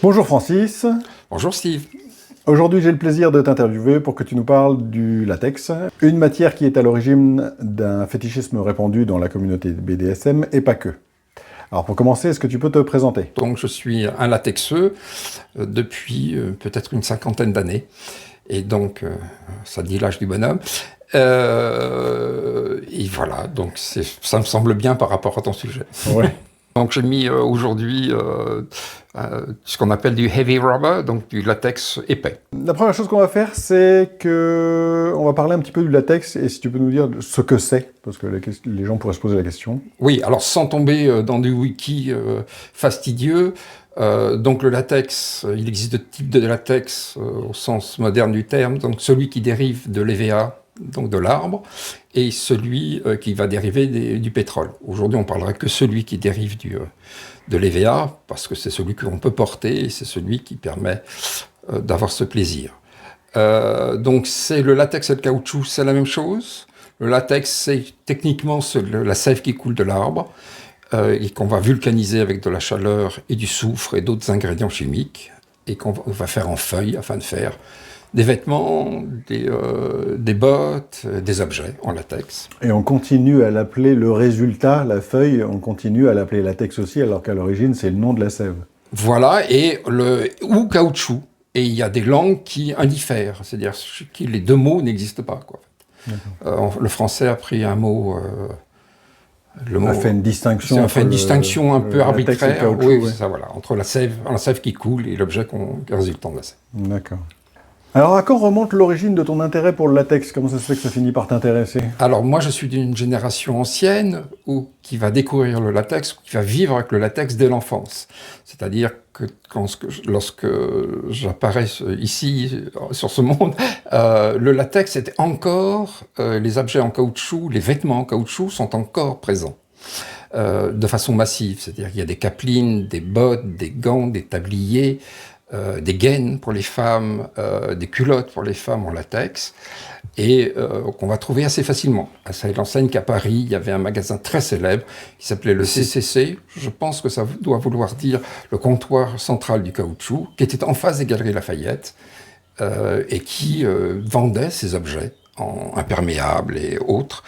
Bonjour Francis, Bonjour Steve. aujourd'hui j'ai le plaisir de t'interviewer pour que tu nous parles du latex, une matière qui est à l'origine d'un fétichisme répandu dans la communauté BDSM et pas que. Alors pour commencer, est-ce que tu peux te présenter? Donc je suis un latexeux depuis peut-être une cinquantaine d'années. Et donc, ça dit l'âge du bonhomme. Et voilà, donc ça me semble bien par rapport à ton sujet. Ouais. Donc j'ai mis aujourd'hui ce qu'on appelle du heavy rubber, donc du latex épais. La première chose qu'on va faire, c'est que on va parler un petit peu du latex et si tu peux nous dire ce que c'est, parce que les gens pourraient se poser la question. Oui, alors sans tomber dans du wiki fastidieux, donc le latex, il existe deux types de latex au sens moderne du terme, donc celui qui dérive de l'EVA, donc de l'arbre, et celui qui va dériver du pétrole. Aujourd'hui, on parlera que celui qui dérive de l'EVA, parce que c'est celui que l'on peut porter, et c'est celui qui permet d'avoir ce plaisir. Donc c'est le latex et le caoutchouc, c'est la même chose. Le latex, c'est techniquement la sève qui coule de l'arbre et qu'on va vulcaniser avec de la chaleur et du soufre et d'autres ingrédients chimiques et qu'on va faire en feuilles afin de faire des vêtements, des bottes, des objets en latex. Et on continue à l'appeler le résultat, la feuille, on continue à l'appeler latex aussi, alors qu'à l'origine c'est le nom de la sève. Voilà, ou caoutchouc. Et il y a des langues qui indiffèrent, c'est-à-dire que les deux mots n'existent pas, quoi. Le français a pris un mot. On a fait une distinction. On fait une distinction un peu arbitraire. Oui, ouais. c'est ça, voilà, entre la sève qui coule et l'objet résultant de la sève. D'accord. Alors à quand remonte l'origine de ton intérêt pour le latex? Comment ça se fait que ça finit par t'intéresser? Alors moi, je suis d'une génération ancienne qui va découvrir le latex, qui va vivre avec le latex dès l'enfance. C'est-à-dire que lorsque j'apparais ici, sur ce monde, le latex était encore, les objets en caoutchouc, les vêtements en caoutchouc sont encore présents. De façon massive, c'est-à-dire qu'il y a des capelines, des bottes, des gants, des tabliers, des gaines pour les femmes, des culottes pour les femmes en latex, et qu'on va trouver assez facilement. À l'enseigne qu'à Paris, il y avait un magasin très célèbre qui s'appelait le CCC, je pense que ça doit vouloir dire le comptoir central du caoutchouc, qui était en face des Galeries Lafayette, et qui vendait ces objets imperméables et autres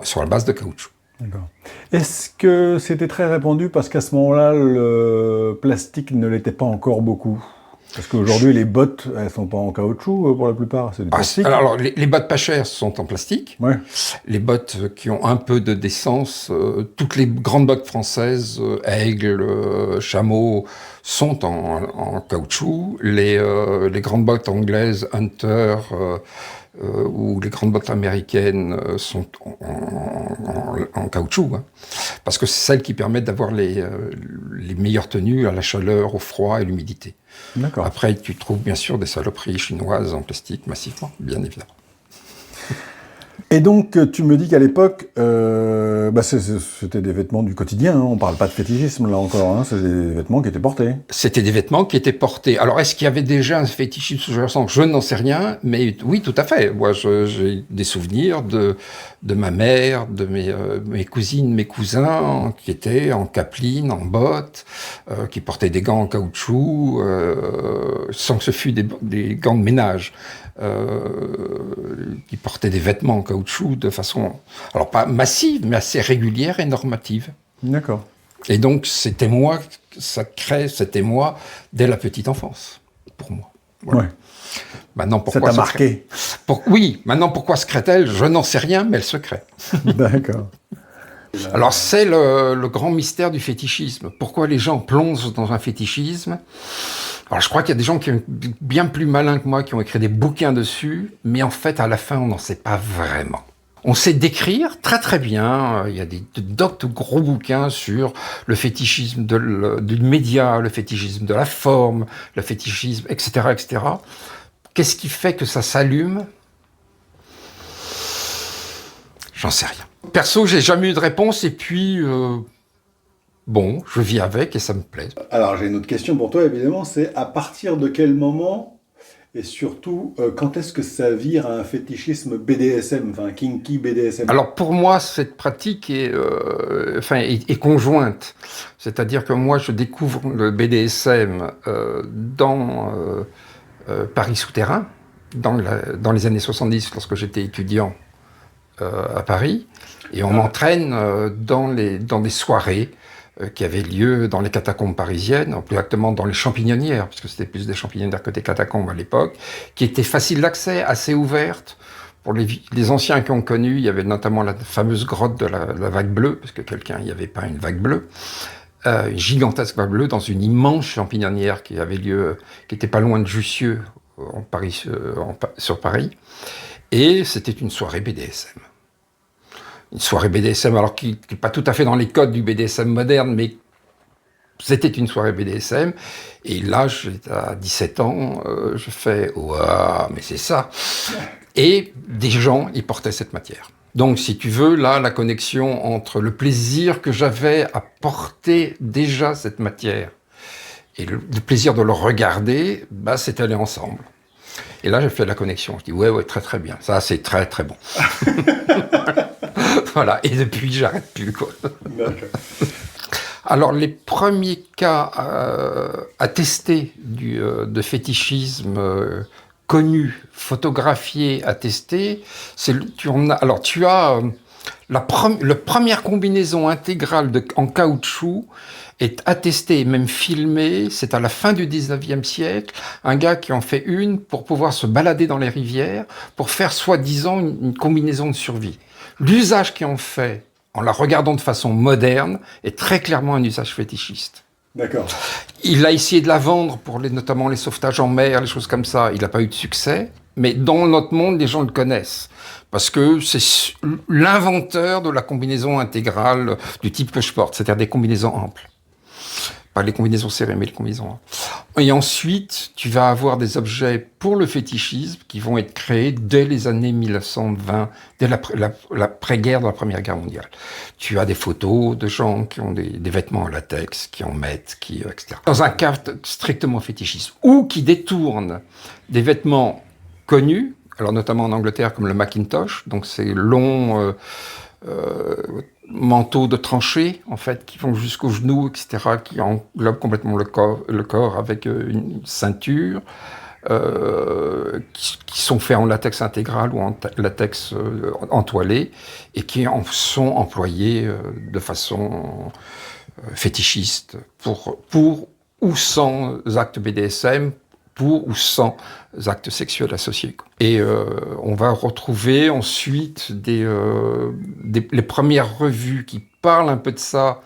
sur la base de caoutchouc. D'accord. Est-ce que c'était très répandu parce qu'à ce moment-là, le plastique ne l'était pas encore beaucoup? Parce qu'aujourd'hui, les bottes, elles sont pas en caoutchouc pour la plupart, c'est du plastique. Alors les bottes pas chères sont en plastique. Ouais. Les bottes qui ont un peu de décence, toutes les grandes bottes françaises, Aigle, Chameau, sont en caoutchouc. Les grandes bottes anglaises, Hunter, ou les grandes bottes américaines sont en caoutchouc, hein, parce que c'est celles qui permettent d'avoir les meilleures tenues à la chaleur, au froid et l'humidité. D'accord. Après, tu trouves bien sûr des saloperies chinoises en plastique massivement, bien évidemment. Et donc, tu me dis qu'à l'époque, c'était des vêtements du quotidien, hein, on parle pas de fétichisme là encore, hein, c'est des vêtements qui étaient portés. C'était des vêtements qui étaient portés. Alors, est-ce qu'il y avait déjà un fétichisme sous-jacent? Je n'en sais rien, mais oui, tout à fait. Moi, j'ai des souvenirs de ma mère, de mes cousines, mes cousins, qui étaient en capeline, en bottes, qui portaient des gants en caoutchouc, sans que ce fût des gants de ménage. Qui portaient des vêtements en caoutchouc de façon, alors pas massive, mais assez régulière et normative. D'accord. Et donc, c'était moi dès la petite enfance, pour moi. Voilà. Ouais. Maintenant, Ça t'a marqué. Oui, maintenant, pourquoi se crée-t-elle? Je n'en sais rien, mais elle se crée. D'accord. Alors, c'est le grand mystère du fétichisme. Pourquoi les gens plongent dans un fétichisme? Alors, je crois qu'il y a des gens qui sont bien plus malins que moi, qui ont écrit des bouquins dessus, mais en fait, à la fin, on n'en sait pas vraiment. On sait décrire très très bien, il y a de gros bouquins sur le fétichisme du média, le fétichisme de la forme, le fétichisme, etc., etc. Qu'est-ce qui fait que ça s'allume? J'en sais rien. Perso, j'ai jamais eu de réponse, et puis... bon, je vis avec et ça me plaît. Alors j'ai une autre question pour toi évidemment, c'est à partir de quel moment Et surtout, quand est-ce que ça vire à un fétichisme BDSM, enfin kinky BDSM? Alors pour moi, cette pratique est conjointe. C'est-à-dire que moi, je découvre le BDSM dans Paris souterrain, dans les années 70, lorsque j'étais étudiant à Paris. Et on m'entraîne dans des soirées qui avaient lieu dans les catacombes parisiennes, plus exactement dans les champignonnières, parce que c'était plus des champignonnières que des catacombes à l'époque, qui étaient faciles d'accès, assez ouvertes. Pour les anciens qui ont connu, il y avait notamment la fameuse grotte de la vague bleue, parce que quelqu'un y avait peint une vague bleue, une gigantesque vague bleue dans une immense champignonnière qui avait lieu, qui était pas loin de Jussieu, sur Paris. Et c'était une soirée BDSM. Une soirée BDSM, alors qui n'est pas tout à fait dans les codes du BDSM moderne, mais c'était une soirée BDSM. Et là, à 17 ans, je fais « Waouh, mais c'est ça !» Et des gens, ils portaient cette matière. Donc, si tu veux, là, la connexion entre le plaisir que j'avais à porter déjà cette matière et le plaisir de le regarder, bah, c'est allé ensemble. Et là, j'ai fait la connexion. Je dis « Ouais, très, très bien. Ça, c'est très, très bon. » Voilà, et depuis, j'arrête plus, quoi. Alors, les premiers cas attestés de fétichisme connu, photographié, attesté, tu as la première combinaison intégrale en caoutchouc est attestée et même filmée, c'est à la fin du 19e siècle, un gars qui en fait une pour pouvoir se balader dans les rivières, pour faire soi-disant une combinaison de survie. L'usage qu'il en fait, en la regardant de façon moderne, est très clairement un usage fétichiste. D'accord. Il a essayé de la vendre pour notamment les sauvetages en mer, les choses comme ça. Il n'a pas eu de succès. Mais dans notre monde, les gens le connaissent. Parce que c'est l'inventeur de la combinaison intégrale du type que je porte. C'est-à-dire des combinaisons amples. Pas les combinaisons serrées, mais les combinaisons amples. Et ensuite, tu vas avoir des objets pour le fétichisme qui vont être créés dès les années 1920, dès l'après-guerre de la Première Guerre mondiale. Tu as des photos de gens qui ont des vêtements en latex, qui en mettent, etc. Dans un cadre strictement fétichiste. Ou qui détournent des vêtements connus, alors notamment en Angleterre comme le Macintosh, donc ces longs manteaux de tranchées, en fait, qui vont jusqu'aux genoux, etc., qui englobent complètement le corps avec une ceinture, qui sont faits en latex intégral ou en latex entoilé, et qui sont employés de façon fétichiste pour ou sans actes BDSM, pour ou sans actes sexuels associés. Et on va retrouver ensuite les premières revues qui parlent un peu de ça.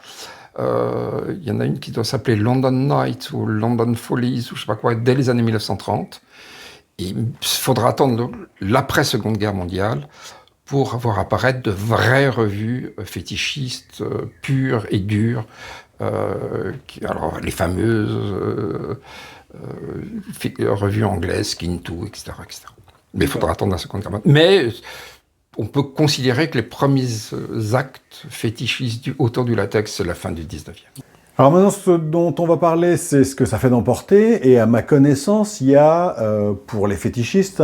Il y en a une qui doit s'appeler London Night ou London Follies ou je sais pas quoi, dès les années 1930. Et il faudra attendre l'après-Seconde Guerre mondiale pour voir apparaître de vraies revues fétichistes, pures et dures. Alors les fameuses revues anglaises, Skin 2, etc., etc. Mais il faudra attendre la Seconde Guerre mondiale. Mais on peut considérer que les premiers actes fétichistes autour du latex, c'est la fin du 19e. Alors maintenant, ce dont on va parler, c'est ce que ça fait d'emporter. Et à ma connaissance, il y a, pour les fétichistes,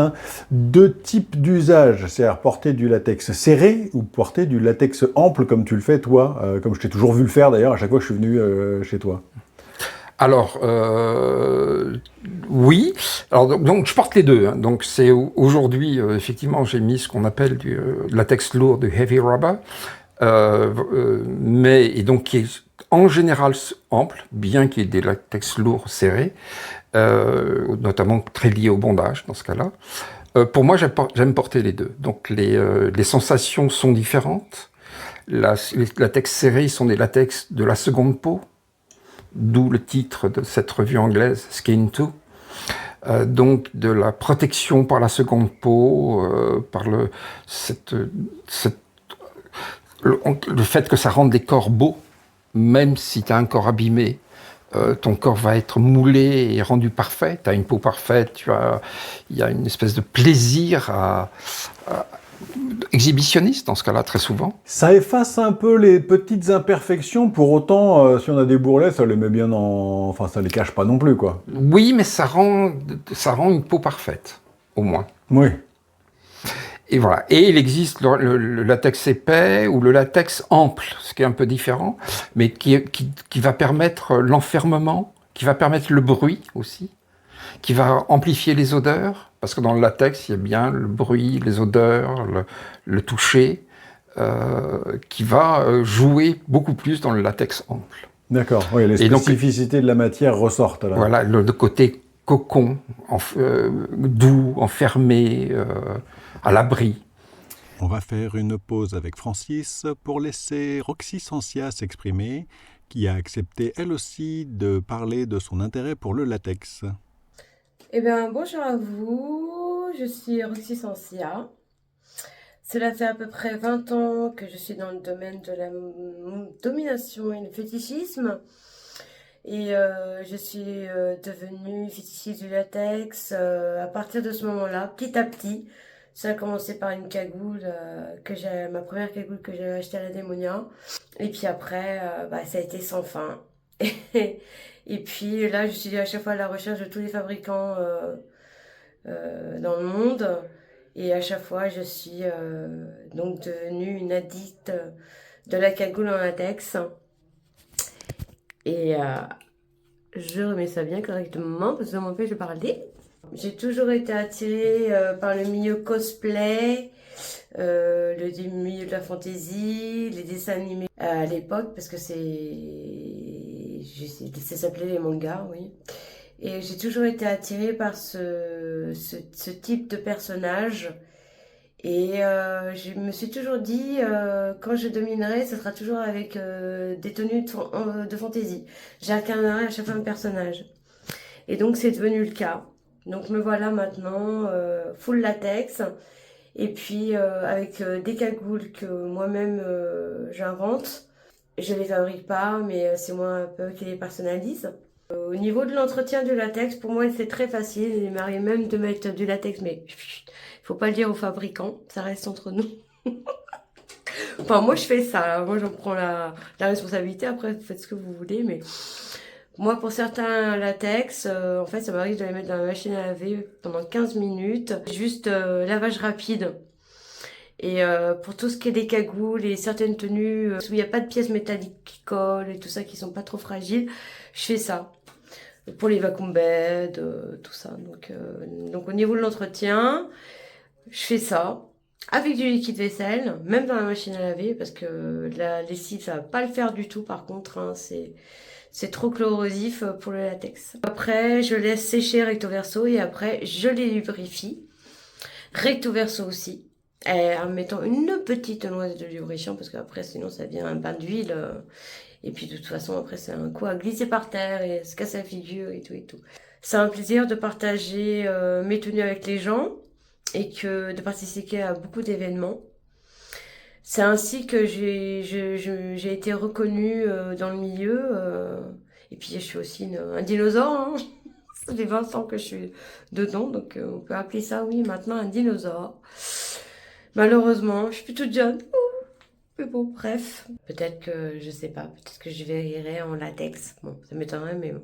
deux types d'usages. C'est-à-dire porter du latex serré ou porter du latex ample, comme tu le fais toi, comme je t'ai toujours vu le faire d'ailleurs, à chaque fois que je suis venu chez toi. Alors, oui. Alors, donc, je porte les deux. Hein. Donc, c'est aujourd'hui, effectivement, j'ai mis ce qu'on appelle du latex lourd, du heavy rubber, et donc qui est en général ample, bien qu'il y ait des latex lourds serrés, notamment très liés au bondage dans ce cas-là. Pour moi, j'aime porter les deux. Donc, les sensations sont différentes. Les latex serrés sont des latex de la seconde peau. D'où le titre de cette revue anglaise, Skin 2. Donc de la protection par la seconde peau, par le fait que ça rende des corps beaux, même si tu as un corps abîmé, ton corps va être moulé et rendu parfait, tu as une peau parfaite, il y a une espèce de plaisir exhibitionniste dans ce cas-là, très souvent. Ça efface un peu les petites imperfections, pour autant, si on a des bourrelets, ça les met bien en... Enfin, ça les cache pas non plus, quoi. Oui, mais ça rend une peau parfaite, au moins. Oui. Et voilà. Et il existe le latex épais ou le latex ample, ce qui est un peu différent, mais qui va permettre l'enfermement, qui va permettre le bruit aussi, qui va amplifier les odeurs, parce que dans le latex, il y a bien le bruit, les odeurs, le toucher, qui va jouer beaucoup plus dans le latex ample. D'accord, oui, les Et donc, spécificités de la matière ressortent, là. voilà, le côté cocon, doux, enfermé, à l'abri. On va faire une pause avec Francis pour laisser Roxy Sancia s'exprimer, qui a accepté elle aussi de parler de son intérêt pour le latex. Eh bien, bonjour à vous, je suis Roxy Sancia. Cela fait à peu près 20 ans que je suis dans le domaine de la domination et le fétichisme. Et je suis devenue fétichiste du latex à partir de ce moment-là, petit à petit. Ça a commencé par une cagoule, ma première cagoule que j'ai achetée à la Démonia. Et puis après, ça a été sans fin. Et puis là, je suis à chaque fois à la recherche de tous les fabricants dans le monde. Et à chaque fois, je suis donc devenue une addict de la cagoule en latex. Et je remets ça bien correctement parce que ça m'empêche de parler. J'ai toujours été attirée par le milieu cosplay, le milieu de la fantasy, les dessins animés à l'époque parce que ça s'appelait les mangas, oui. Et j'ai toujours été attirée par ce type de personnage. Et je me suis toujours dit, quand je dominerai, ce sera toujours avec des tenues de fantaisie. J'incarnerai à chaque fois un personnage. Et donc c'est devenu le cas. Donc me voilà maintenant full latex. Et puis avec des cagoules que moi-même j'invente. Je les fabrique pas, mais c'est moi un peu qui les personnalise. Au niveau de l'entretien du latex, pour moi c'est très facile. Il m'arrive même de mettre du latex, mais faut pas le dire aux fabricants, ça reste entre nous. Enfin, moi je fais ça, moi j'en prends la responsabilité, après vous faites ce que vous voulez, mais moi pour certains latex, en fait ça m'arrive de les mettre dans la machine à laver pendant 15 minutes, juste lavage rapide. Et pour tout ce qui est des cagoules et certaines tenues où il n'y a pas de pièces métalliques qui collent et tout ça, qui sont pas trop fragiles, je fais ça. Pour les vacuum beds, tout ça. Donc au niveau de l'entretien, je fais ça avec du liquide vaisselle, même dans la machine à laver, parce que la lessive, ça va pas le faire du tout par contre, hein, c'est trop corrosif pour le latex. Après, je laisse sécher recto verso et après, je les lubrifie. Recto verso aussi, en mettant une petite noise de lubrifiant, parce qu'après, sinon, ça devient un bain d'huile. Et puis, de toute façon, après, c'est un coup à glisser par terre et se casser la figure et tout et tout. C'est un plaisir de partager mes tenues avec les gens et de participer à beaucoup d'événements. C'est ainsi que j'ai été reconnue dans le milieu. Et puis, je suis aussi un dinosaure. Hein. Ça fait 20 ans que je suis dedans, donc on peut appeler ça, oui, maintenant un dinosaure. Malheureusement, je suis plus toute jeune. Mais bon, bref. Peut-être que, je sais pas, peut-être que je verrai en latex. Bon, ça m'étonnerait, mais bon.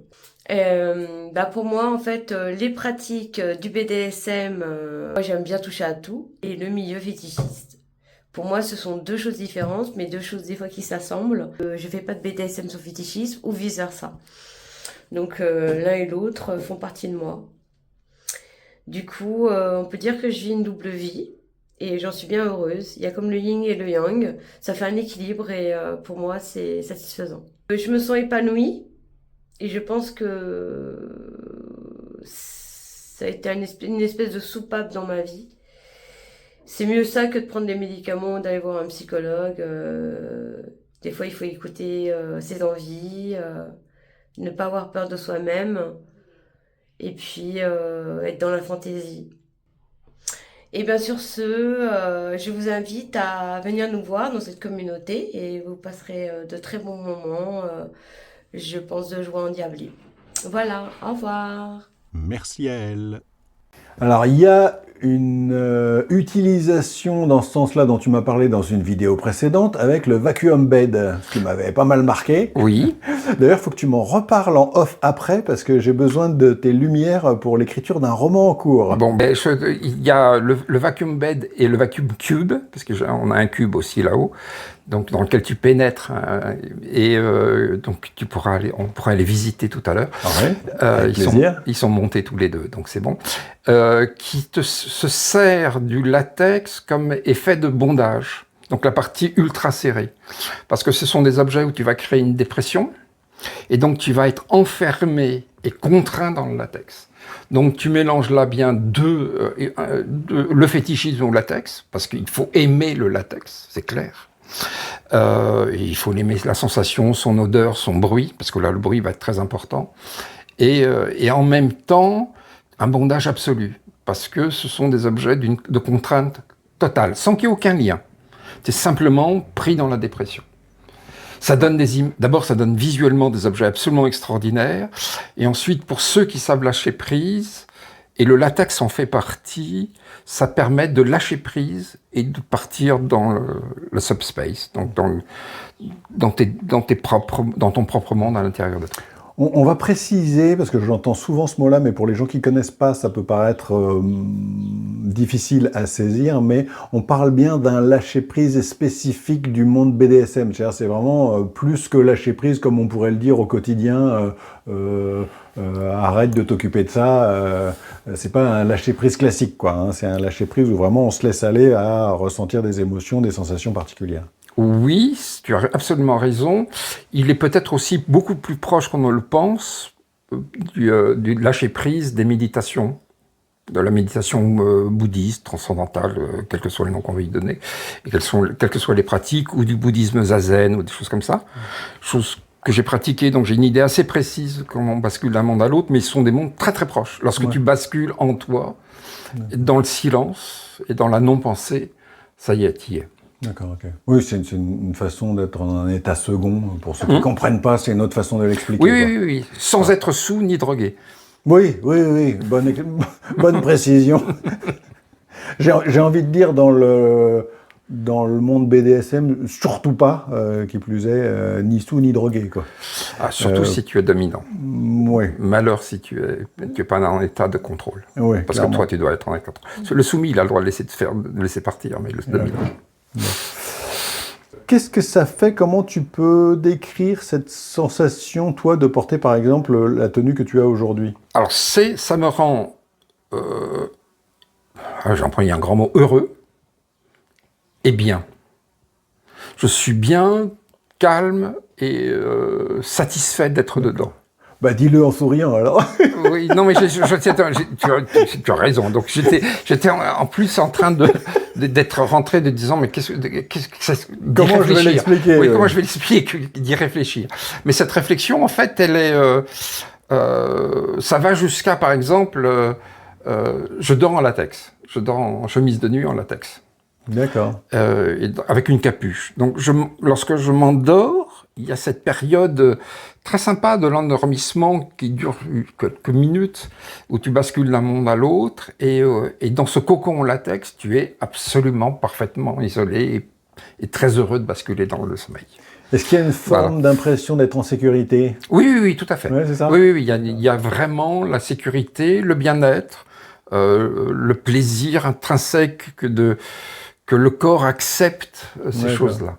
Pour moi, en fait, les pratiques du BDSM, moi j'aime bien toucher à tout. Et le milieu fétichiste. Pour moi, ce sont deux choses différentes, mais deux choses des fois qui s'assemblent. Je fais pas de BDSM sur fétichisme ou vice versa. Donc l'un et l'autre font partie de moi. Du coup, on peut dire que je vis une double vie. Et j'en suis bien heureuse. Il y a comme le yin et le yang. Ça fait un équilibre et pour moi, c'est satisfaisant. Je me sens épanouie et je pense que ça a été une espèce de soupape dans ma vie. C'est mieux ça que de prendre des médicaments, d'aller voir un psychologue. Des fois, il faut écouter ses envies, ne pas avoir peur de soi-même et puis être dans la fantaisie. Et bien sur ce, je vous invite à venir nous voir dans cette communauté et vous passerez de très bons moments, je pense, de joie endiablée. Voilà, au revoir. Merci à elle. Alors, il y a une utilisation dans ce sens-là dont tu m'as parlé dans une vidéo précédente avec le vacuum bed, ce qui m'avait pas mal marqué. Oui. D'ailleurs, il faut que tu m'en reparles en off après, parce que j'ai besoin de tes lumières pour l'écriture d'un roman en cours. Bon, ben, il y a le vacuum bed et le vacuum cube, parce qu'on a un cube aussi là-haut, donc dans lequel tu pénètres, donc on pourra aller visiter tout à l'heure. Ah ouais, avec plaisir. Ils sont montés tous les deux, donc c'est bon. Qui se sert du latex comme effet de bondage, donc la partie ultra serrée, parce que ce sont des objets où tu vas créer une dépression, et donc tu vas être enfermé et contraint dans le latex. Donc tu mélanges là bien le fétichisme au latex, parce qu'il faut aimer le latex, c'est clair. Il faut aimer la sensation, son odeur, son bruit, parce que là le bruit va être très important. Et en même temps, un bondage absolu, parce que ce sont des objets de contrainte totale, sans qu'il y ait aucun lien. Tu es simplement pris dans la dépression. Ça donne d'abord, ça donne visuellement des objets absolument extraordinaires, et ensuite, pour ceux qui savent lâcher prise, et le latex en fait partie, ça permet de lâcher prise et de partir dans le subspace, donc dans ton propre monde à l'intérieur de toi. On va préciser, parce que j'entends souvent ce mot-là, mais pour les gens qui ne connaissent pas, ça peut paraître difficile à saisir, mais on parle bien d'un lâcher-prise spécifique du monde BDSM. C'est vraiment plus que lâcher-prise, comme on pourrait le dire au quotidien, arrête de t'occuper de ça. C'est pas un lâcher-prise classique, quoi. Hein. C'est un lâcher-prise où vraiment on se laisse aller à ressentir des émotions, des sensations particulières. Oui, tu as absolument raison. Il est peut-être aussi beaucoup plus proche qu'on ne le pense du lâcher-prise des méditations, de la méditation bouddhiste, transcendantale, quels que soient les noms qu'on veut y donner, et quelles que soient les pratiques, ou du bouddhisme zazen, ou des choses comme ça. Choses que j'ai pratiquées, donc j'ai une idée assez précise comment on bascule d'un monde à l'autre, mais ce sont des mondes très très proches. Lorsque tu bascules en toi, dans le silence et dans la non-pensée, ça y est, tu y es. D'accord, ok. Oui, c'est une façon d'être dans un état second. Pour ceux qui ne comprennent pas, c'est une autre façon de l'expliquer. Oui, sans être sous ni drogué. Oui, bonne précision. J'ai envie de dire dans le monde BDSM, surtout pas, qui plus est, ni sous ni drogué, quoi. Ah, surtout si tu es dominant. Oui. Malheur si tu es pas en état de contrôle. Oui, parce clairement. que toi, tu dois être en état de contrôle. Le soumis, il a le droit de laisser partir, mais le dominant. Ouais. Qu'est-ce que ça fait? Comment tu peux décrire cette sensation, toi, de porter, par exemple, la tenue que tu as aujourd'hui? Alors, ça me rend, j'ai employé un grand mot, heureux et bien. Je suis bien, calme et satisfait d'être dedans. Bah, dis-le en souriant, alors. Oui, non, mais tu as raison. Donc, j'étais en plus en train d'être rentré de disant, mais comment je vais l'expliquer? Oui, comment je vais l'expliquer, d'y réfléchir. Mais cette réflexion, en fait, elle est, ça va jusqu'à, par exemple, je dors en latex. Je dors en chemise de nuit en latex. D'accord. Avec une capuche. Donc, lorsque je m'endors, il y a cette période très sympa de l'endormissement qui dure quelques minutes, où tu bascules d'un monde à l'autre, et dans ce cocon latex, tu es absolument parfaitement isolé et très heureux de basculer dans le sommeil. Est-ce qu'il y a une forme d'impression d'être en sécurité? Oui, tout à fait. Ouais, c'est ça. Oui, il y a vraiment la sécurité, le bien-être, le plaisir intrinsèque que le corps accepte ces choses-là.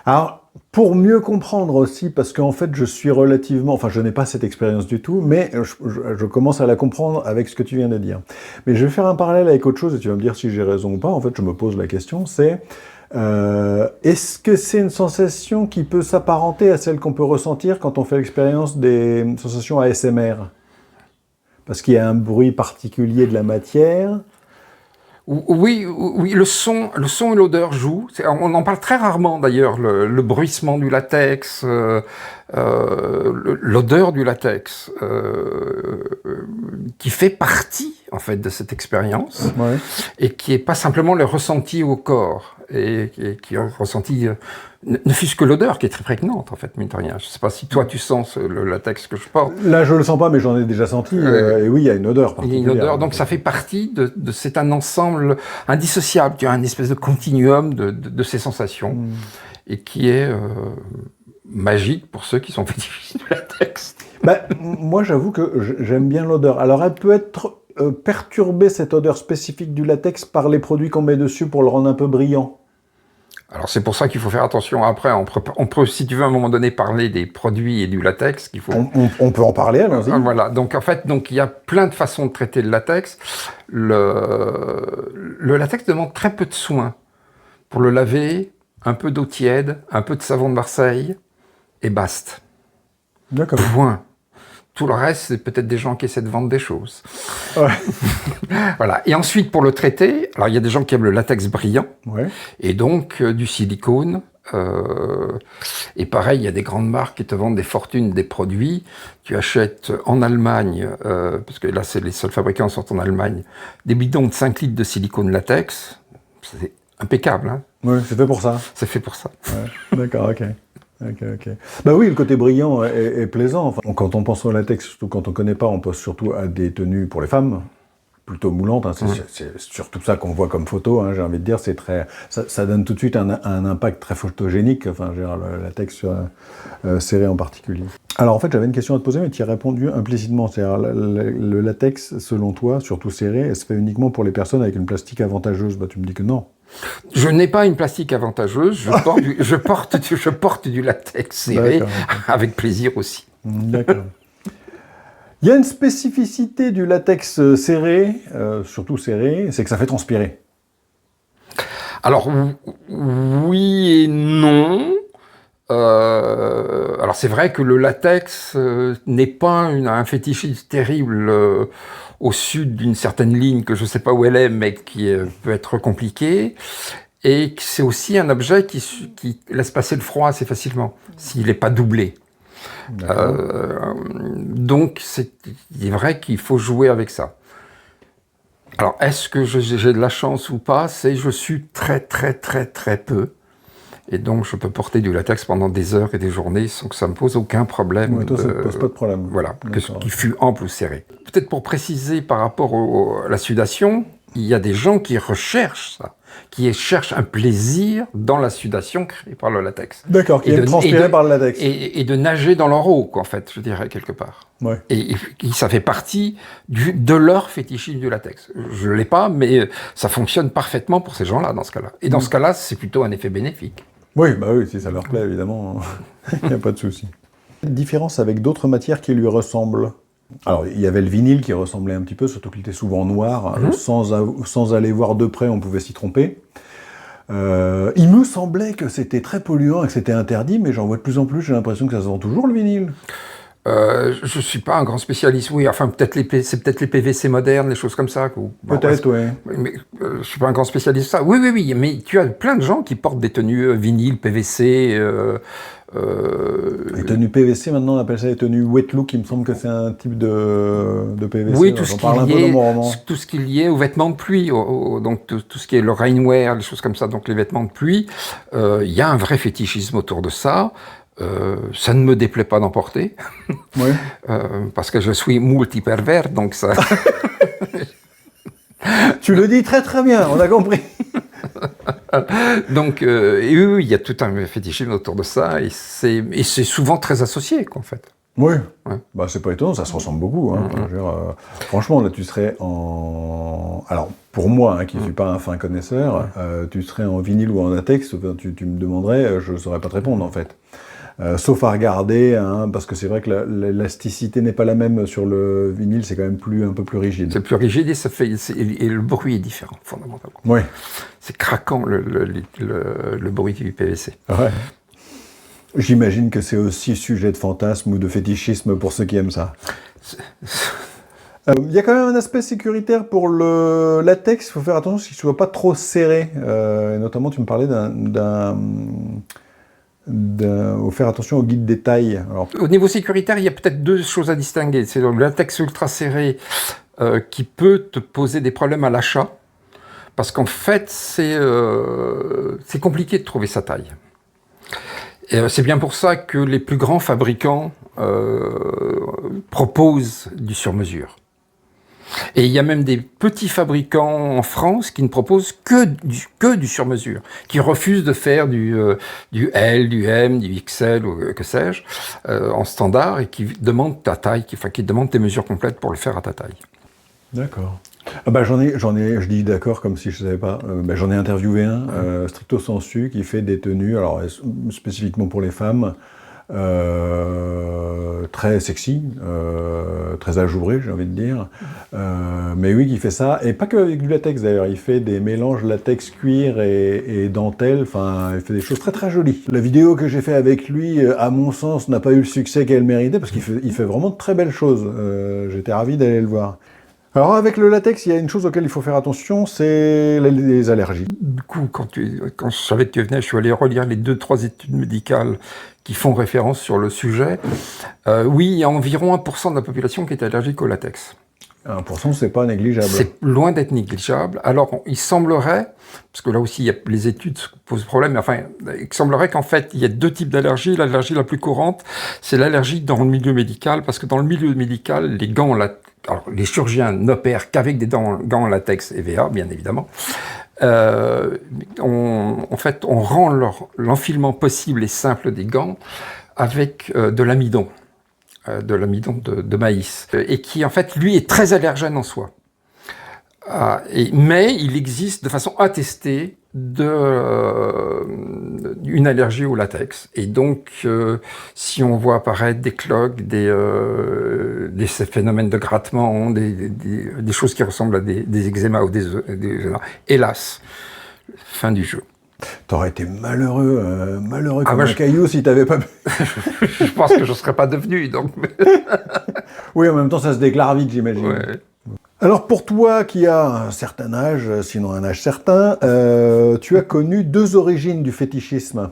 Alors, pour mieux comprendre aussi, parce qu'en fait, je suis relativement... Enfin, je n'ai pas cette expérience du tout, mais je commence à la comprendre avec ce que tu viens de dire. Mais je vais faire un parallèle avec autre chose, et tu vas me dire si j'ai raison ou pas. En fait, je me pose la question, c'est... est-ce que c'est une sensation qui peut s'apparenter à celle qu'on peut ressentir quand on fait l'expérience des sensations ASMR? Parce qu'il y a un bruit particulier de la matière. Oui, le son et l'odeur jouent. On en parle très rarement d'ailleurs, le bruissement du latex, l'odeur du latex, qui fait partie en fait de cette expérience, et qui est pas simplement le ressenti au corps. et qui ont ressenti, ne fût-ce que l'odeur qui est très prégnante, en fait, mine de rien. Je ne sais pas si toi tu sens le latex que je porte. Là, je le sens pas, mais j'en ai déjà senti. Et oui, il y a une odeur Il y a particulière. une odeur, donc ça fait partie c'est un ensemble indissociable. Tu as un espèce de continuum de ces sensations et qui est magique pour ceux qui sont fétichistes du latex. Moi, j'avoue que j'aime bien l'odeur. Alors, elle peut être perturbée, cette odeur spécifique du latex, par les produits qu'on met dessus pour le rendre un peu brillant. Alors c'est pour ça qu'il faut faire attention. Après, on peut, si tu veux, à un moment donné, parler des produits et du latex. Qu'il faut... On peut en parler, allons-y. Voilà. Donc en fait, il y a plein de façons de traiter le latex. Le latex demande très peu de soins. Pour le laver, un peu d'eau tiède, un peu de savon de Marseille, et basta. D'accord. Point. Tout le reste, c'est peut-être des gens qui essaient de vendre des choses. Ouais. Voilà. Et ensuite, pour le traiter, alors il y a des gens qui aiment le latex brillant, Ouais. et donc du silicone. Et pareil, il y a des grandes marques qui te vendent des fortunes des produits. Tu achètes en Allemagne, parce que là, les seuls fabricants sont en Allemagne, des bidons de 5 litres de silicone latex. C'est impeccable, hein. Oui, c'est fait pour ça. C'est fait pour ça. Ouais. D'accord, ok. Bah oui, le côté brillant est plaisant. Enfin, quand on pense au latex, surtout quand on ne connaît pas, on pense surtout à des tenues pour les femmes, plutôt moulantes. Hein. C'est surtout ça qu'on voit comme photo, hein, j'ai envie de dire. C'est très, ça donne tout de suite un impact très photogénique, enfin, le latex serré en particulier. Alors en fait, j'avais une question à te poser, mais tu y as répondu implicitement. C'est-à-dire, le latex, selon toi, surtout serré, elle se fait uniquement pour les personnes avec une plastique avantageuse. Bah, tu me dis que non. Je n'ai pas une plastique avantageuse, je porte du latex serré, avec plaisir aussi. D'accord. Il y a une spécificité du latex serré, surtout serré, c'est que ça fait transpirer. Alors, oui et non. Alors c'est vrai que le latex n'est pas un fétichisme terrible au sud d'une certaine ligne que je ne sais pas où elle est, mais qui peut être compliquée. Et c'est aussi un objet qui laisse passer le froid assez facilement, s'il n'est pas doublé. Donc il est vrai qu'il faut jouer avec ça. Alors est-ce que j'ai de la chance ou pas? Je suis très peu. Et donc, je peux porter du latex pendant des heures et des journées sans que ça me pose aucun problème. Ouais, toi, ça ne te pose pas de problème. Voilà, qu'il fût ample ou serré. Peut-être pour préciser par rapport à la sudation, il y a des gens qui recherchent ça, qui cherchent un plaisir dans la sudation créée par le latex. D'accord, qui est transpiré par le latex. Et de nager dans leur eau, quoi, en fait, je dirais, quelque part. Ouais. Et ça fait partie de leur fétichisme du latex. Je ne l'ai pas, mais ça fonctionne parfaitement pour ces gens-là, dans ce cas-là. Et dans ce cas-là, c'est plutôt un effet bénéfique. Oui, bah oui, si ça leur plaît, évidemment, il n'y a pas de souci. Différence avec d'autres matières qui lui ressemblent. Alors, il y avait le vinyle qui ressemblait un petit peu, surtout qu'il était souvent noir. Sans aller voir de près, on pouvait s'y tromper. Il me semblait que c'était très polluant et que c'était interdit, mais j'en vois de plus en plus, j'ai l'impression que ça se vend toujours, le vinyle. Je suis pas un grand spécialiste, oui. Enfin, c'est peut-être les PVC modernes, les choses comme ça. Peut-être, oui. Mais je suis pas un grand spécialiste de ça. Oui. Mais tu as plein de gens qui portent des tenues vinyle, PVC. Les tenues PVC, maintenant, on appelle ça les tenues wet look. Il me semble que c'est un type de PVC. Oui, tout ce qui est lié aux vêtements de pluie, donc tout ce qui est le rainwear, les choses comme ça, donc les vêtements de pluie. Il y a un vrai fétichisme autour de ça. Ça ne me déplaît pas d'en porter, oui. Parce que je suis multipervers, donc ça... Tu le dis très très bien, on a compris. Donc, oui, il y a tout un fétichisme autour de ça, et c'est souvent très associé, quoi, en fait. Oui, ouais. Bah, c'est pas étonnant, ça se ressemble beaucoup. Hein. Je veux dire, franchement, là, tu serais en... Alors, pour moi, hein, qui ne suis pas un fin connaisseur, tu serais en vinyle ou en latex, tu me demanderais, je ne saurais pas te répondre, en fait. Sauf à regarder, hein, parce que c'est vrai que l'élasticité n'est pas la même sur le vinyle, c'est quand même un peu plus rigide. C'est plus rigide et le bruit est différent, fondamentalement. Oui. C'est craquant, le bruit du PVC. Ouais. J'imagine que c'est aussi sujet de fantasme ou de fétichisme pour ceux qui aiment ça. Il y a quand même un aspect sécuritaire pour le latex, il faut faire attention qu'il ne soit pas trop serré. Et notamment, tu me parlais faut faire attention au guide des tailles. Alors... Au niveau sécuritaire, il y a peut-être deux choses à distinguer. C'est le latex ultra serré qui peut te poser des problèmes à l'achat, Parce qu'en fait, c'est compliqué de trouver sa taille. Et c'est bien pour ça que les plus grands fabricants proposent du sur-mesure. Et il y a même des petits fabricants en France qui ne proposent que du sur-mesure, qui refusent de faire du L, du M, du XL, ou que sais-je, en standard, et qui demandent ta taille, qui demandent tes mesures complètes pour le faire à ta taille. D'accord. Ah bah je dis d'accord comme si je savais pas. J'en ai interviewé un, stricto sensu, qui fait des tenues, alors spécifiquement pour les femmes, très sexy, très ajouré, j'ai envie de dire. Mais oui, qui fait ça, et pas que avec du latex d'ailleurs, il fait des mélanges latex, cuir et dentelle, enfin, il fait des choses très très jolies. La vidéo que j'ai fait avec lui, à mon sens, n'a pas eu le succès qu'elle méritait, parce qu'il fait vraiment de très belles choses. J'étais ravi d'aller le voir. Alors avec le latex, il y a une chose auquel il faut faire attention, c'est les allergies. Du coup, quand je savais que tu venais, je suis allé relire les 2-3 études médicales qui font référence sur le sujet. Oui, il y a environ 1% de la population qui est allergique au latex. 1%, c'est pas négligeable. C'est loin d'être négligeable. Alors, il semblerait, parce que là aussi, les études posent problème, mais enfin, il semblerait qu'en fait, il y a 2 types d'allergies. L'allergie la plus courante, c'est l'allergie dans le milieu médical, parce que dans le milieu médical, les gants alors, les chirurgiens n'opèrent qu'avec des gants en latex EVA, bien évidemment. En fait, on rend l'enfilement possible et simple des gants avec de l'amidon de maïs, et qui, en fait, lui, est très allergène en soi. Mais il existe de façon attestée une allergie au latex. Et donc, si on voit apparaître des cloques, des phénomènes de grattement, des choses qui ressemblent à des eczémas ou hélas, fin du jeu. T'aurais été malheureux comme un caillou si t'avais pas... Je pense que je ne serais pas devenu, donc... Oui, en même temps, ça se déclare vite, j'imagine. Ouais. Alors pour toi qui as un certain âge, sinon un âge certain, tu as connu 2 origines du fétichisme.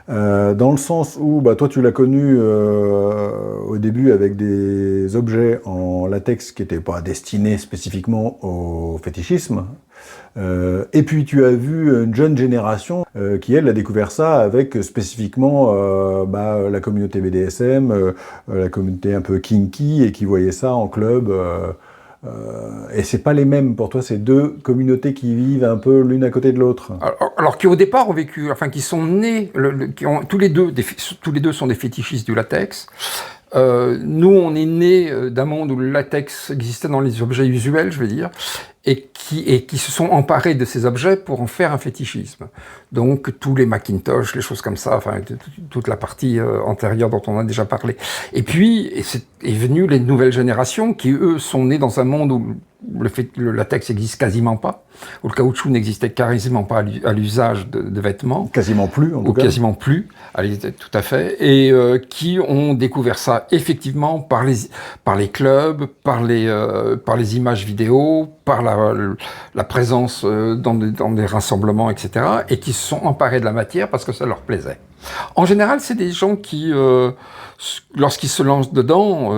Dans le sens où, toi tu l'as connu au début avec des objets en latex qui n'étaient pas destinés spécifiquement au fétichisme. Et puis tu as vu une jeune génération qui, elle, a découvert ça avec spécifiquement la communauté BDSM, la communauté un peu kinky, et qui voyait ça en club. Et c'est pas les mêmes pour toi, ces 2 communautés qui vivent un peu l'une à côté de l'autre. Alors qui au départ ont vécu, enfin qui sont nés, tous les deux sont des fétichistes du latex. Nous, on est nés d'un monde où le latex existait dans les objets usuels, je veux dire, et qui se sont emparés de ces objets pour en faire un fétichisme. Donc tous les Macintosh, les choses comme ça, enfin toute la partie antérieure dont on a déjà parlé. Et puis est venue les nouvelles générations qui, eux, sont nés dans un monde où le latex n'existe quasiment pas, où le caoutchouc n'existait quasiment pas à l'usage de vêtements. Quasiment plus, en tout cas. Quasiment plus, tout à fait, et qui ont découvert ça effectivement par les clubs, par les images vidéo, par la présence dans des rassemblements, etc., et qui se sont emparés de la matière parce que ça leur plaisait. En général, c'est des gens qui, lorsqu'ils se lancent dedans,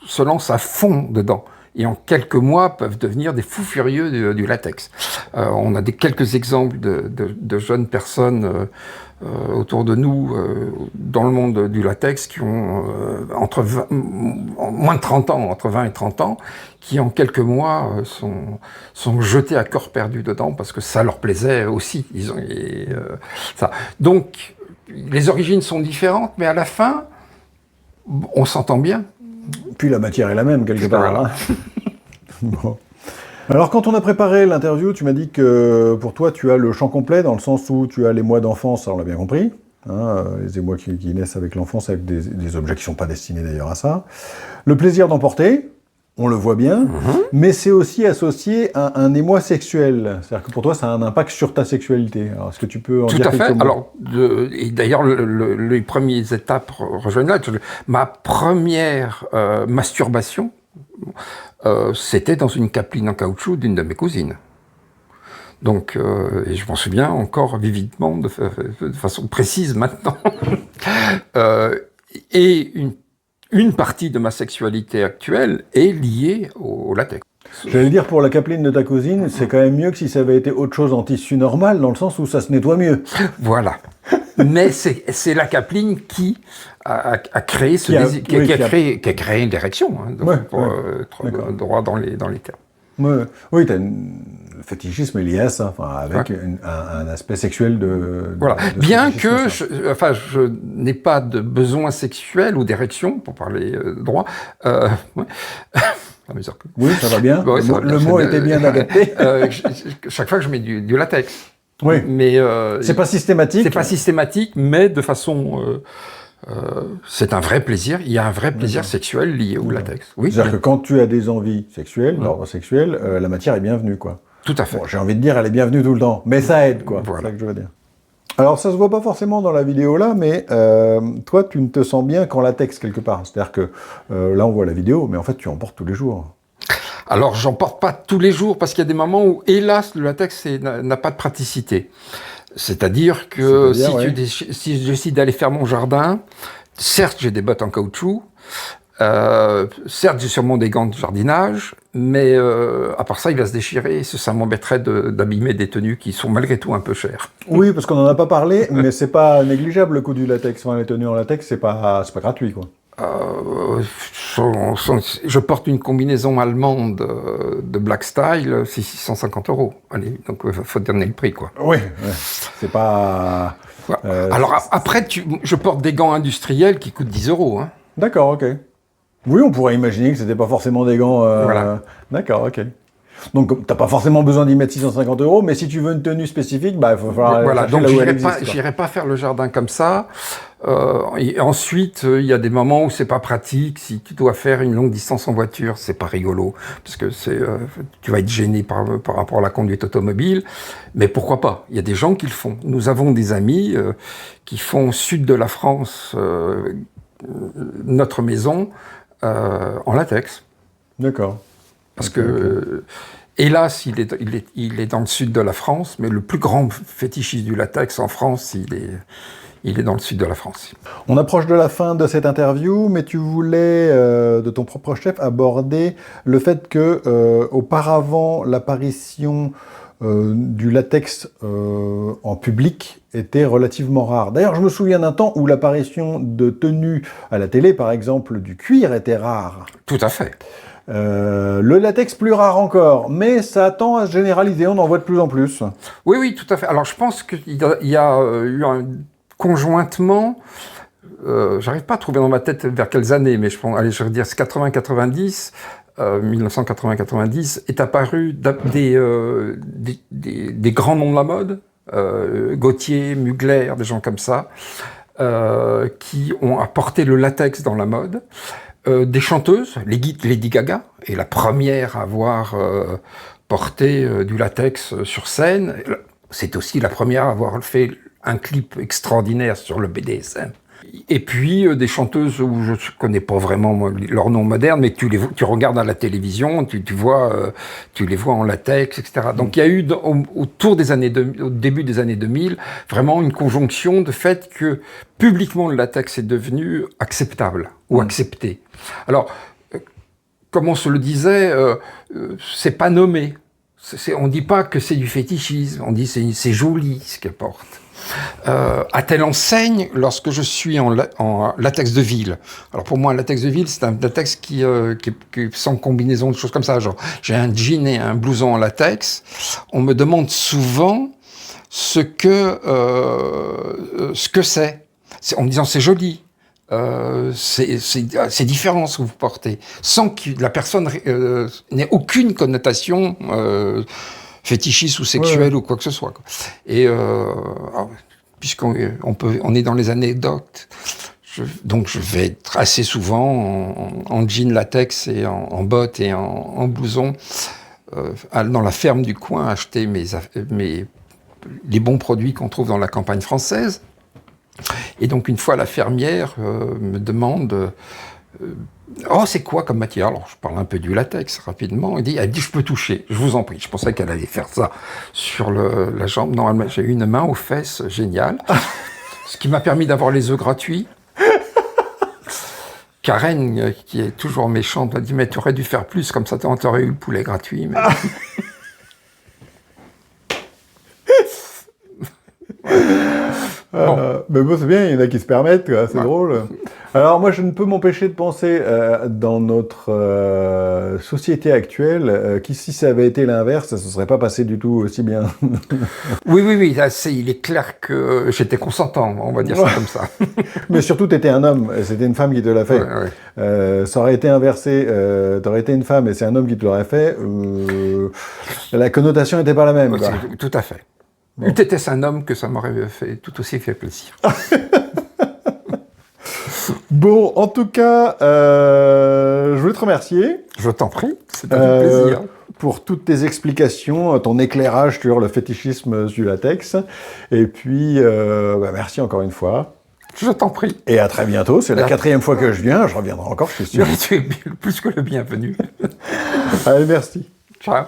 se lancent à fond dedans. Et en quelques mois peuvent devenir des fous furieux du latex. On a quelques exemples de jeunes personnes autour de nous, dans le monde du latex, qui ont moins de 30 ans, entre 20 et 30 ans, qui en quelques mois sont jetés à corps perdu dedans parce que ça leur plaisait aussi. Ça. Donc, les origines sont différentes, mais à la fin, on s'entend bien. Puis la matière est la même, quelque part. Voilà. Hein. Bon. Alors, quand on a préparé l'interview, tu m'as dit que pour toi, tu as le champ complet, dans le sens où tu as l'émoi d'enfance, ça on l'a bien compris, hein, les émois qui naissent avec l'enfance, avec des objets qui ne sont pas destinés d'ailleurs à ça. Le plaisir d'emporter, on le voit bien, mais c'est aussi associé à un émoi sexuel. C'est-à-dire que pour toi, ça a un impact sur ta sexualité. Alors, est-ce que tu peux en dire quelques mots ? Tout à fait. Alors, et d'ailleurs, les premières étapes rejoignent là. Ma première masturbation, c'était dans une capeline en caoutchouc d'une de mes cousines. Donc, et je m'en souviens encore vividement, de façon précise maintenant. Et une partie de ma sexualité actuelle est liée au latex. J'allais dire, pour la capeline de ta cousine, c'est quand même mieux que si ça avait été autre chose en tissu normal, dans le sens où ça se nettoie mieux. Voilà. Mais c'est la capeline qui a créé qui a créé une direction, hein, pour être droit dans les termes. Ouais. Oui, le fétichisme est lié à ça, avec un aspect sexuel de... Voilà. Bien que je n'ai pas de besoin sexuel ou d'érection, pour parler droit. Oui, ça va bien. Ouais, le mot était bien adapté. Chaque fois que je mets du latex. Oui. Mais c'est pas systématique. C'est pas systématique, mais de façon. C'est un vrai plaisir. Il y a un vrai plaisir sexuel lié au latex. Oui. C'est-à-dire que quand tu as des envies sexuelles, d'ordre sexuel, la matière est bienvenue, quoi. Tout à fait. Bon, j'ai envie de dire, elle est bienvenue tout le temps, mais ça aide, quoi. Voilà. C'est ça que je veux dire. Alors, ça se voit pas forcément dans la vidéo là, mais toi, tu ne te sens bien qu'en latex quelque part. C'est-à-dire que là, on voit la vidéo, mais en fait, tu en portes tous les jours. Alors, j'en porte pas tous les jours parce qu'il y a des moments où, hélas, le latex n'a pas de praticité. C'est-à-dire que si je décide d'aller faire mon jardin, certes, j'ai des bottes en caoutchouc, certes, j'ai sûrement des gants de jardinage, mais à part ça, il va se déchirer. Ça m'embêterait d'abîmer des tenues qui sont malgré tout un peu chères. Oui, parce qu'on n'en a pas parlé, mais c'est pas négligeable le coût du latex. Enfin, les tenues en latex, c'est pas gratuit, quoi. Je porte une combinaison allemande de Black Style, c'est 650 €. Allez, donc il faut donner le prix, quoi. Oui, c'est pas... Alors après, je porte des gants industriels qui coûtent 10 €. Hein. D'accord, ok. Oui, on pourrait imaginer que c'était pas forcément des gants... Voilà. D'accord, ok. Donc, t'as pas forcément besoin d'y mettre 650 €, mais si tu veux une tenue spécifique, il va falloir voilà, chercher donc là où elle existe. j'irai pas faire le jardin comme ça. Et ensuite, il y a des moments où c'est pas pratique. Si tu dois faire une longue distance en voiture, c'est pas rigolo, parce que tu vas être gêné par rapport à la conduite automobile. Mais pourquoi pas? Il y a des gens qui le font. Nous avons des amis qui font au sud de la France notre maison en latex. D'accord. Parce que, hélas, il est dans le sud de la France, mais le plus grand fétichiste du latex en France, il est dans le sud de la France. On approche de la fin de cette interview, mais tu voulais, de ton propre chef, aborder le fait que, auparavant, l'apparition du latex en public était relativement rare. D'ailleurs, je me souviens d'un temps où l'apparition de tenues à la télé, par exemple, du cuir était rare. Tout à fait. Le latex plus rare encore, mais ça tend à se généraliser, on en voit de plus en plus. Oui, oui, tout à fait. Alors je pense qu'il y a eu conjointement, j'arrive pas à trouver dans ma tête vers quelles années, mais je vais dire 80-90, 1980-90, est apparu des grands noms de la mode, Gautier, Mugler, des gens comme ça, qui ont apporté le latex dans la mode. Des chanteuses, Lady Gaga est la première à avoir porté du latex sur scène. C'est aussi la première à avoir fait un clip extraordinaire sur le BDSM. Et puis des chanteuses où je ne connais pas vraiment moi, leur nom moderne, mais tu regardes à la télévision, tu les vois en latex, etc. Donc il y a eu au début des années 2000 vraiment une conjonction de fait que publiquement le latex est devenu acceptable ou accepté. Alors comme on se le disait, c'est pas nommé. On dit pas que c'est du fétichisme, on dit c'est joli ce qu'elle porte. À telle enseigne, lorsque je suis en latex de ville. Alors pour moi, un latex de ville, c'est un latex qui sans combinaison de choses comme ça. Genre, j'ai un jean et un blouson en latex. On me demande souvent ce que c'est. En me disant c'est joli. C'est différent ce que vous portez, sans que la personne n'ait aucune connotation fétichiste ou sexuelle ou quoi que ce soit. Quoi. Et puisqu'on est dans les anecdotes, donc je vais être assez souvent en jean latex et en bottes et en blouson dans la ferme du coin acheter les bons produits qu'on trouve dans la campagne française. Et donc une fois la fermière me demande oh c'est quoi comme matière? Alors je parle un peu du latex rapidement. Elle dit je peux toucher, je vous en prie. Je pensais qu'elle allait faire ça sur la jambe. Non, j'ai eu une main aux fesses géniale, ce qui m'a permis d'avoir les œufs gratuits. Karen, qui est toujours méchante, m'a dit « Mais tu aurais dû faire plus, comme ça t'aurais eu le poulet gratuit. » mais... Mais bon, c'est bien, il y en a qui se permettent, quoi, c'est drôle. Alors moi, je ne peux m'empêcher de penser dans notre société actuelle, si ça avait été l'inverse, ça ne se serait pas passé du tout aussi bien. Oui, là, il est clair que j'étais consentant, on va dire ça comme ça. Mais surtout, tu étais un homme, c'était une femme qui te l'a fait. Ça aurait été inversé, tu aurais été une femme et c'est un homme qui te l'aurait fait, la connotation n'était pas la même. Quoi. Tout à fait. Bon. Eût été un homme que ça m'aurait tout aussi fait plaisir. Bon, en tout cas, je voulais te remercier. Je t'en prie, c'est un plaisir. Pour toutes tes explications, ton éclairage sur le fétichisme du latex. Et puis, merci encore une fois. Je t'en prie. Et à très bientôt. C'est la 4e fois que je viens. Je reviendrai encore, je suis sûr. Tu es plus que le bienvenu. Allez, merci. Ciao.